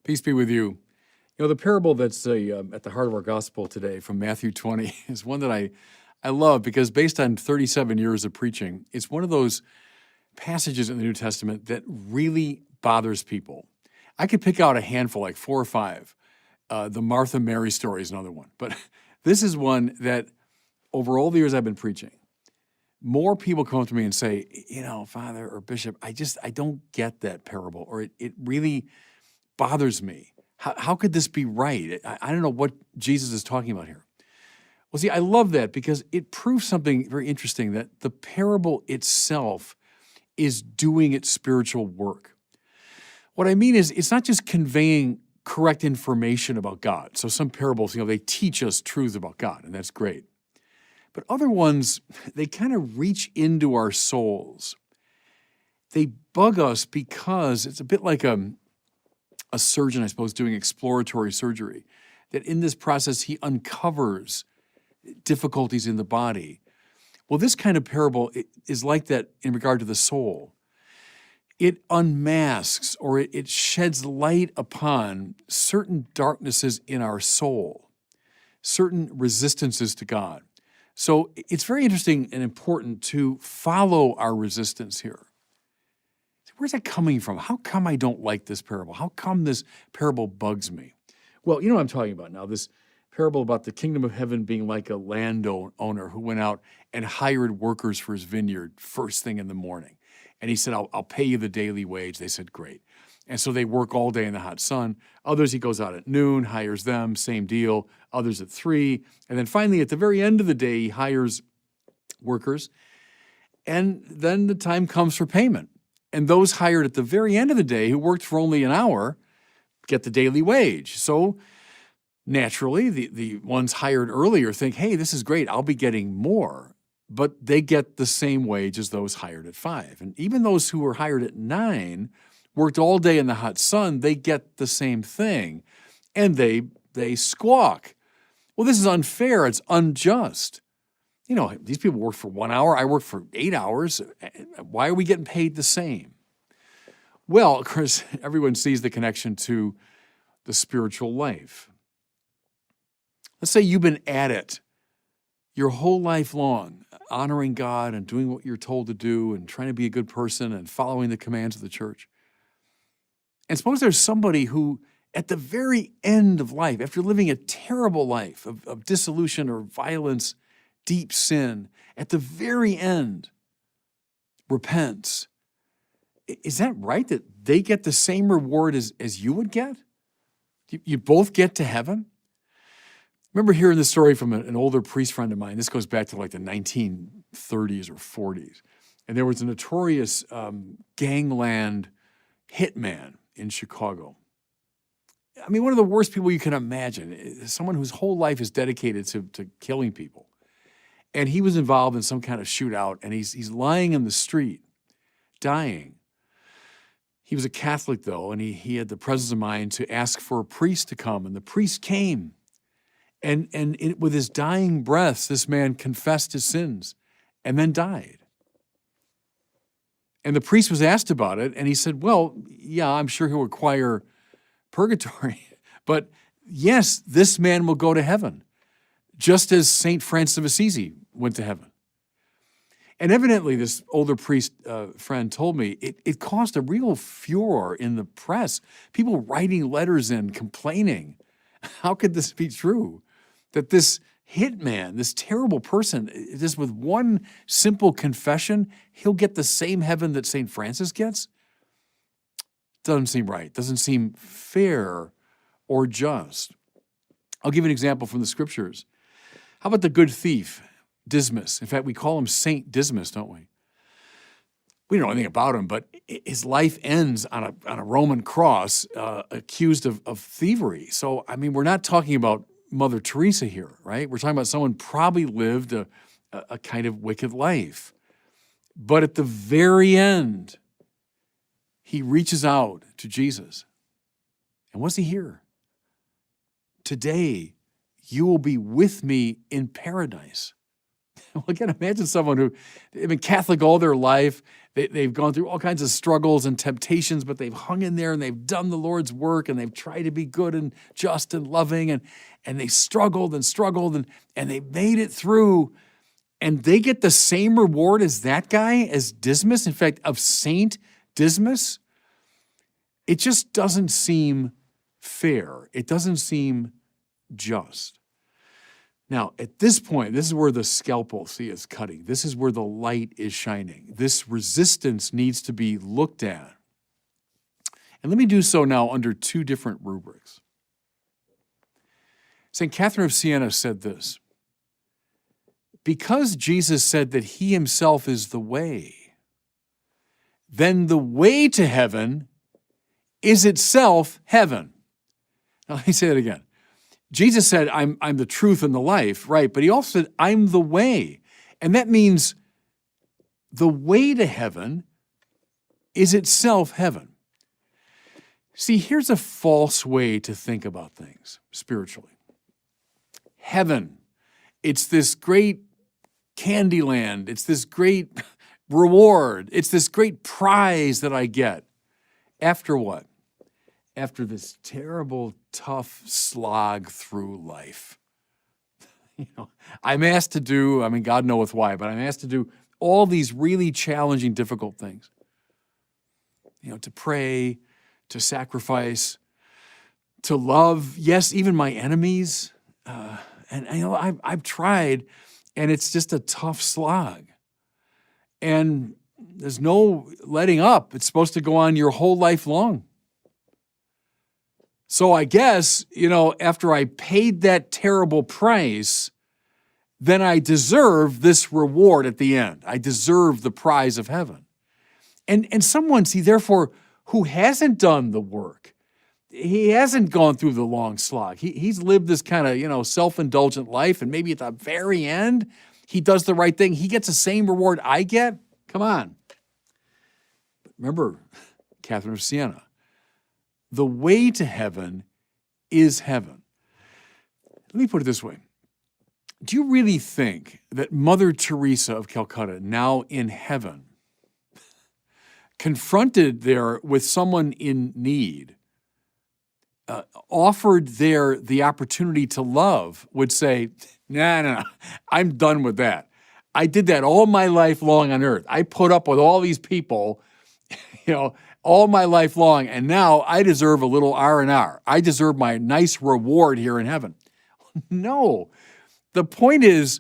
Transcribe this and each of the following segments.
Peace be with you. You know, the parable that's at the heart of our gospel today from Matthew 20 is one that I love because based on 37 years of preaching, it's one of those passages in the New Testament that really bothers people. I could pick out a handful, like 4 or 5. The Martha Mary story is another one. But this is one that over all the years I've been preaching, more people come up to me and say, you know, Father or Bishop, I don't get that parable, or it really bothers me. How could this be right? I don't know what Jesus is talking about here. Well, see, I love that because it proves something very interesting, that the parable itself is doing its spiritual work. What I mean is it's not just conveying correct information about God. So some parables, they teach us truths about God, and that's great. But other ones, they kind of reach into our souls. They bug us because it's a bit like a surgeon, I suppose, doing exploratory surgery, that in this process, he uncovers difficulties in the body. Well, this kind of parable is like that in regard to the soul. It unmasks, or it sheds light upon certain darknesses in our soul, certain resistances to God. So it's very interesting and important to follow our resistance here. Where's that coming from? How come I don't like this parable? How come this parable bugs me? Well, you know what I'm talking about now, this parable about the kingdom of heaven being like a landowner who went out and hired workers for his vineyard first thing in the morning. And he said, I'll pay you the daily wage. They said, great. And so they work all day in the hot sun. Others, he goes out at noon, hires them, same deal. Others at 3. And then finally, at the very end of the day, he hires workers. And then the time comes for payment. And those hired at the very end of the day, who worked for only an hour, get the daily wage. So naturally, the ones hired earlier think, hey, this is great, I'll be getting more. But they get the same wage as those hired at 5. And even those who were hired at 9, worked all day in the hot sun, they get the same thing. And they squawk. Well, this is unfair, it's unjust. You know, these people work for 1 hour, I work for 8 hours. Why are we getting paid the same? Well, of course, everyone sees the connection to the spiritual life. Let's say you've been at it your whole life long, honoring God and doing what you're told to do and trying to be a good person and following the commands of the church. And suppose there's somebody who, at the very end of life, after living a terrible life of dissolution or violence, deep sin, at the very end, repents. Is that right, that they get the same reward as you would get? You both get to heaven? Remember hearing this story from an older priest friend of mine. This goes back to like the 1930s or 40s. And there was a notorious gangland hitman in Chicago. I mean, one of the worst people you can imagine. Someone whose whole life is dedicated to killing people. And he was involved in some kind of shootout, and he's lying in the street, dying. He was a Catholic, though, and he had the presence of mind to ask for a priest to come, and the priest came. And with his dying breaths, this man confessed his sins and then died. And the priest was asked about it, and he said, well, yeah, I'm sure he'll require purgatory, but yes, this man will go to heaven, just as St. Francis of Assisi went to heaven. And evidently, this older priest friend told me, it caused a real furor in the press, people writing letters in, complaining. How could this be true? That this hitman, this terrible person, just with one simple confession, he'll get the same heaven that St. Francis gets? Doesn't seem right. Doesn't seem fair or just. I'll give you an example from the scriptures. How about the good thief, Dismas? In fact, we call him Saint Dismas, don't we? We don't know anything about him, but his life ends on a Roman cross, accused of thievery. So, I mean, we're not talking about Mother Teresa here, right? We're talking about someone probably lived a kind of wicked life. But at the very end, he reaches out to Jesus. And what's he hear? Today, you will be with me in paradise. Well, again, imagine someone who had been Catholic all their life, They've gone through all kinds of struggles and temptations, but they've hung in there and they've done the Lord's work and they've tried to be good and just and loving and they struggled and they made it through. And they get the same reward as that guy, as Dismas, in fact, of Saint Dismas. It just doesn't seem fair. It doesn't seem just. Now, at this point, this is where the scalpel, is cutting. This is where the light is shining. This resistance needs to be looked at. And let me do so now under two different rubrics. St. Catherine of Siena said this: because Jesus said that he himself is the way, then the way to heaven is itself heaven. Now, let me say that again. Jesus said, I'm the truth and the life, right? But he also said, I'm the way. And that means the way to heaven is itself heaven. See, here's a false way to think about things spiritually. Heaven, it's this great candy land. It's this great reward. It's this great prize that I get. After what? After this terrible, tough slog through life. I'm asked to do, God knoweth why, but I'm asked to do all these really challenging, difficult things. To pray, to sacrifice, to love, yes, even my enemies. I've tried, and it's just a tough slog. And there's no letting up. It's supposed to go on your whole life long. So I guess, after I paid that terrible price, then I deserve this reward at the end. I deserve the prize of heaven. And someone, therefore, who hasn't done the work, he hasn't gone through the long slog. He's lived this kind of, self-indulgent life, and maybe at the very end, he does the right thing. He gets the same reward I get? Come on. Remember, Catherine of Siena, the way to heaven is heaven. Let me put it this way. Do you really think that Mother Teresa of Calcutta, now in heaven, confronted there with someone in need, offered there the opportunity to love, would say, no, I'm done with that. I did that all my life long on earth. I put up with all these people, all my life long, and now I deserve a little R&R. I deserve my nice reward here in heaven. No. The point is,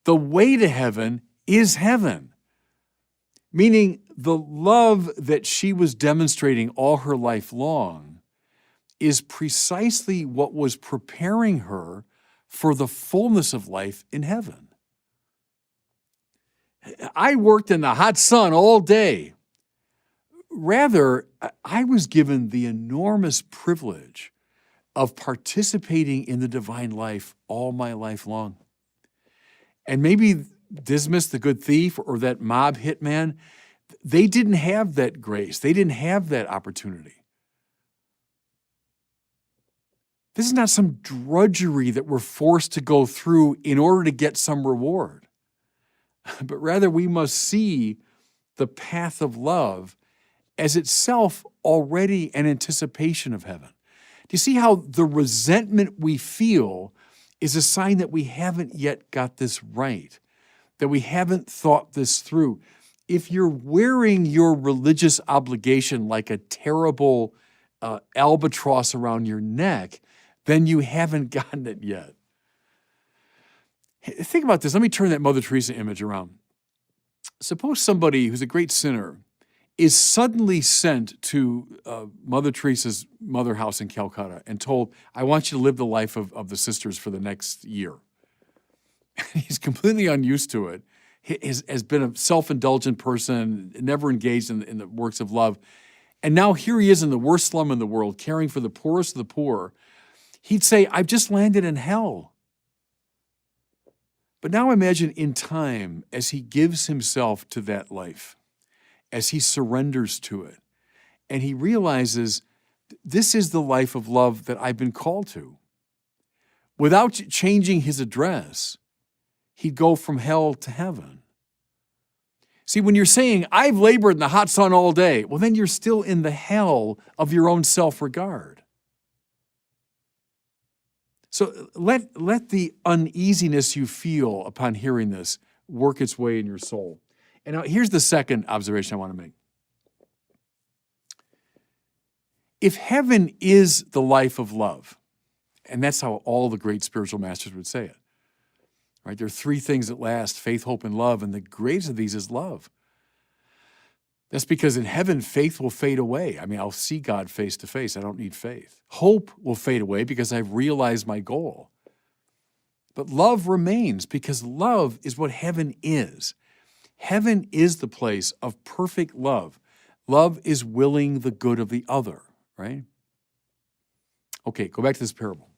the way to heaven is heaven. Meaning, the love that she was demonstrating all her life long is precisely what was preparing her for the fullness of life in heaven. I worked in the hot sun all day. Rather, I was given the enormous privilege of participating in the divine life all my life long. And maybe Dismas, the good thief, or that mob hitman, they didn't have that grace. They didn't have that opportunity. This is not some drudgery that we're forced to go through in order to get some reward. But rather, we must see the path of love as itself already an anticipation of heaven. Do you see how the resentment we feel is a sign that we haven't yet got this right, that we haven't thought this through? If you're wearing your religious obligation like a terrible albatross around your neck, then you haven't gotten it yet. Think about this. Let me turn that Mother Teresa image around. Suppose somebody who's a great sinner is suddenly sent to Mother Teresa's mother house in Calcutta and told, I want you to live the life of the sisters for the next year. He's completely unused to it. He has been a self-indulgent person, never engaged in the works of love. And now here he is in the worst slum in the world, caring for the poorest of the poor. He'd say, I've just landed in hell. But now imagine in time, as he gives himself to that life, as he surrenders to it, and he realizes, this is the life of love that I've been called to. Without changing his address, he'd go from hell to heaven. See, when you're saying, I've labored in the hot sun all day, well, then you're still in the hell of your own self-regard. So let the uneasiness you feel upon hearing this work its way in your soul. And now here's the second observation I want to make. If heaven is the life of love, and that's how all the great spiritual masters would say it, right? There are three things that last: faith, hope, and love, and the greatest of these is love. That's because in heaven, faith will fade away. I mean, I'll see God face to face. I don't need faith. Hope will fade away because I've realized my goal. But love remains because love is what heaven is. Heaven is the place of perfect love. Love is willing the good of the other, right? Okay, go back to this parable.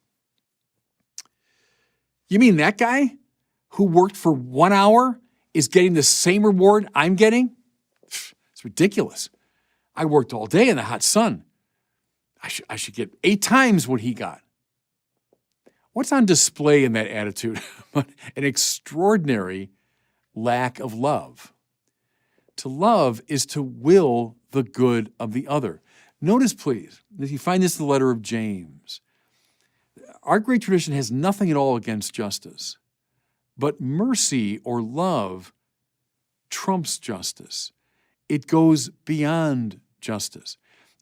You mean that guy who worked for 1 hour is getting the same reward I'm getting? It's ridiculous. I worked all day in the hot sun. I should get 8 times what he got. What's on display in that attitude? An extraordinary lack of love. To love is to will the good of the other. Notice, please, that you find this in the letter of James. Our great tradition has nothing at all against justice, but mercy or love trumps justice. It goes beyond justice.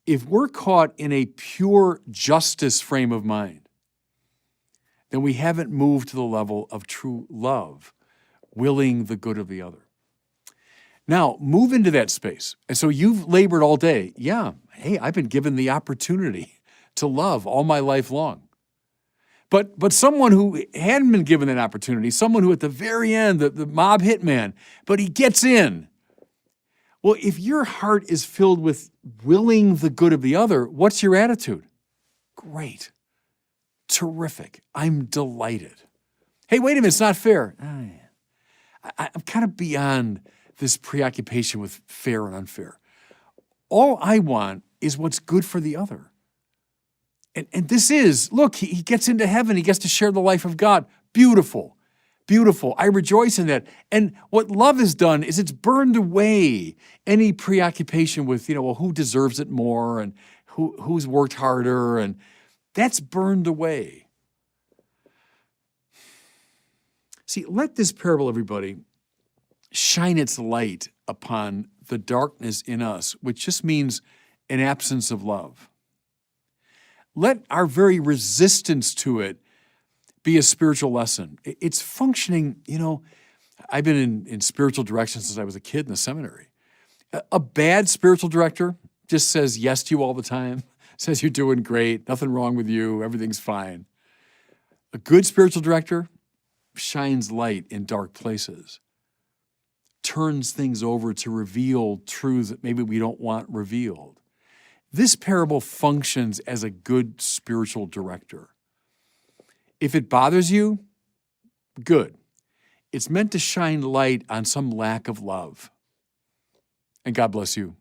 If we're caught in a pure justice frame of mind, then we haven't moved to the level of true love, willing the good of the other. Now, move into that space. And so you've labored all day. Yeah, hey, I've been given the opportunity to love all my life long. But someone who hadn't been given that opportunity, someone who at the very end, the mob hitman, but he gets in. Well, if your heart is filled with willing the good of the other, what's your attitude? Great. Terrific. I'm delighted. Hey, wait a minute, it's not fair. I'm kind of beyond this preoccupation with fair and unfair. All I want is what's good for the other. And this is, look, he gets into heaven. He gets to share the life of God. Beautiful. Beautiful. I rejoice in that. And what love has done is it's burned away any preoccupation with, well, who deserves it more and who's worked harder. And that's burned away. See, let this parable, everybody, shine its light upon the darkness in us, which just means an absence of love. Let our very resistance to it be a spiritual lesson. It's functioning, I've been in spiritual direction since I was a kid in the seminary. A bad spiritual director just says yes to you all the time, says you're doing great, nothing wrong with you, everything's fine. A good spiritual director shines light in dark places, turns things over to reveal truths that maybe we don't want revealed. This parable functions as a good spiritual director. If it bothers you, good. It's meant to shine light on some lack of love. And God bless you.